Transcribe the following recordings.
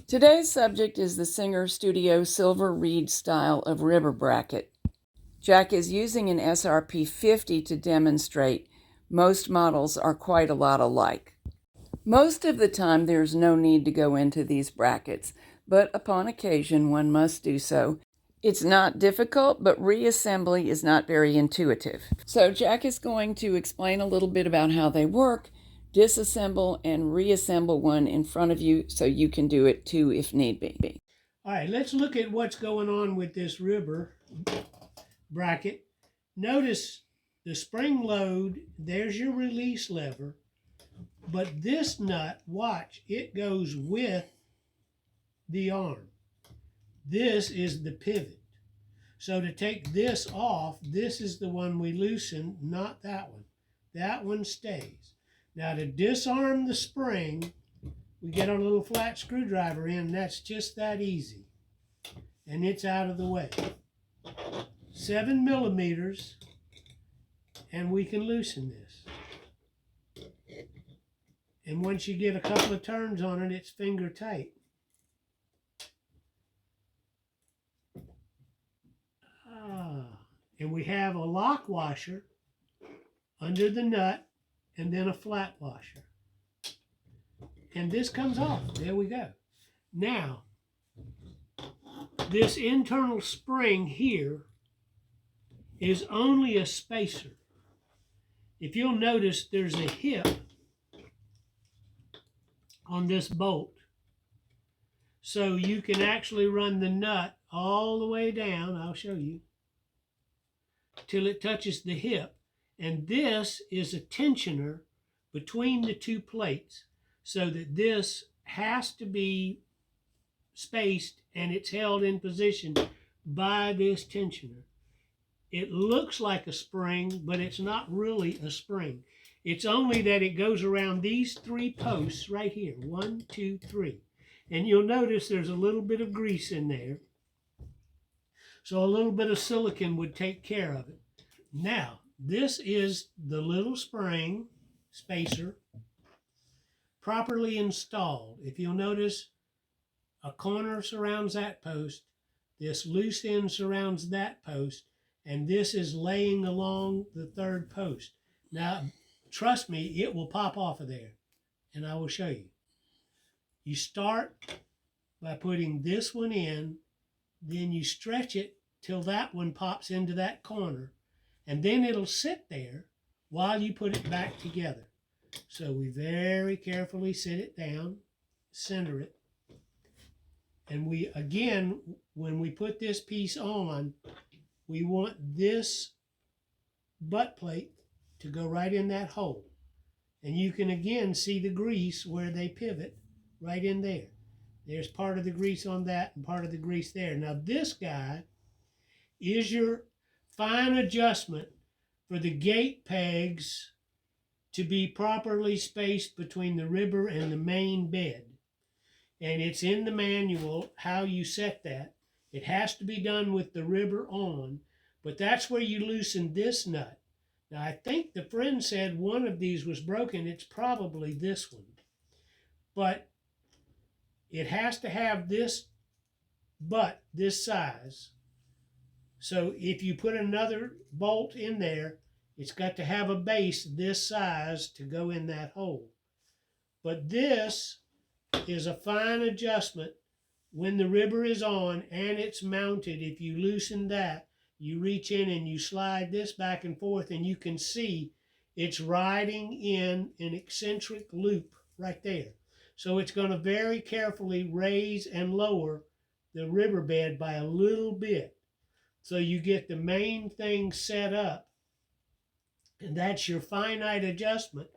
Today's subject is the Singer Studio Silver Reed style of ribber bracket. Jack is using an SRP 50 to demonstrate. Most models are quite a lot alike. Most of the time there's no need to go into these brackets, but upon occasion one must do so. It's not difficult, but reassembly is not very intuitive. So Jack is going to explain a little bit about how they work, disassemble and reassemble one in front of you so you can do it too if need be. All right, let's look at what's going on with this ribber bracket. Notice the spring load, there's your release lever, but this nut, watch, it goes with the arm. This is the pivot. So to take this off, this is the one we loosen, not that one. That one stays. Now to disarm the spring, we get our little flat screwdriver in, and that's just that easy. And it's out of the way. 7 millimeters, and we can loosen this. And once you get a couple of turns on it, it's finger tight. And we have a lock washer under the nut and then a flat washer. And this comes off. There we go. Now, this internal spring here is only a spacer. If you'll notice, there's a hip on this bolt. So you can actually run the nut all the way down, I'll show you, till it touches the hip. And this is a tensioner between the two plates so that this has to be spaced and it's held in position by this tensioner. It looks like a spring, but it's not really a spring. It's only that it goes around these 3 posts right here, 1, 2, 3. And you'll notice there's a little bit of grease in there. So a little bit of silicone would take care of it. Now, this is the little spring spacer properly installed. If you'll notice, a corner surrounds that post, this loose end surrounds that post, and this is laying along the 3rd post. Now, trust me, it will pop off of there, and I will show you. You start by putting this one in, then you stretch it till that one pops into that corner, and then it'll sit there while you put it back together. So we very carefully sit it down, center it, and we, again, when we put this piece on, we want this butt plate to go right in that hole. And you can again see the grease where they pivot right in there. There's part of the grease on that and part of the grease there. Now this guy is your fine adjustment for the gate pegs to be properly spaced between the ribber and the main bed. And it's in the manual how you set that. It has to be done with the ribber on, but that's where you loosen this nut. Now I think the friend said one of these was broken. It's probably this one. But it has to have this butt this size. So if you put another bolt in there, it's got to have a base this size to go in that hole. But this is a fine adjustment when the ribber is on and it's mounted. If you loosen that, you reach in and you slide this back and forth, and you can see it's riding in an eccentric loop right there. So it's going to very carefully raise and lower the ribber bed by a little bit. So you get the main thing set up, and that's your finite adjustment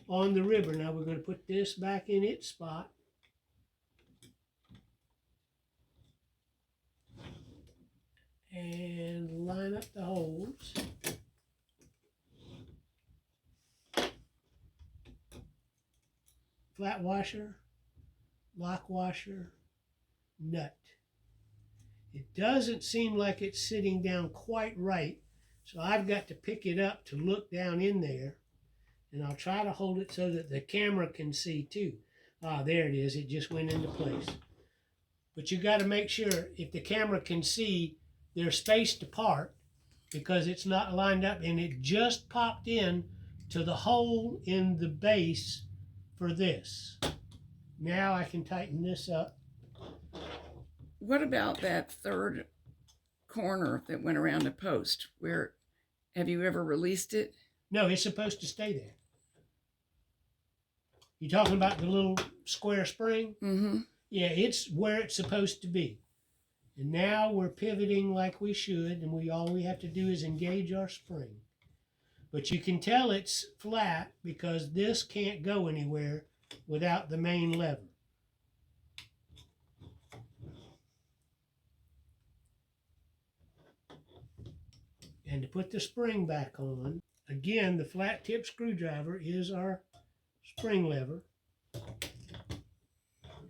on the ribber. Now we're going to put this back in its spot. And line up the holes. Flat washer, lock washer, nut. It doesn't seem like it's sitting down quite right, so I've got to pick it up to look down in there, and I'll try to hold it so that the camera can see too. Ah, there it is. It just went into place. But you got to make sure, if the camera can see, they're spaced apart because it's not lined up, and it just popped in to the hole in the base for this. Now I can tighten this up. What about that third corner that went around the post? Where, have you ever released it? No, it's supposed to stay there. You talking about the little square spring? Mm-hmm. Yeah, it's where it's supposed to be. And now we're pivoting like we should, and all we have to do is engage our spring. But you can tell it's flat because this can't go anywhere without the main lever. And to put the spring back on, again, the flat tip screwdriver is our spring lever.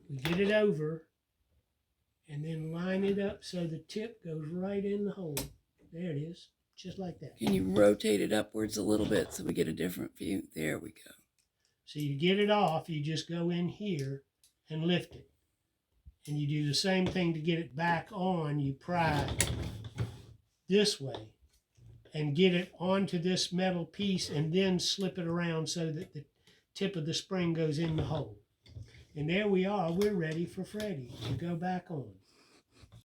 We get it over and then line it up so the tip goes right in the hole. There it is, just like that. Can you rotate it upwards a little bit so we get a different view? There we go. So you get it off, you just go in here and lift it. And you do the same thing to get it back on. You pry this way and get it onto this metal piece and then slip it around so that the tip of the spring goes in the hole. And there we are, we're ready for Freddie to go back on.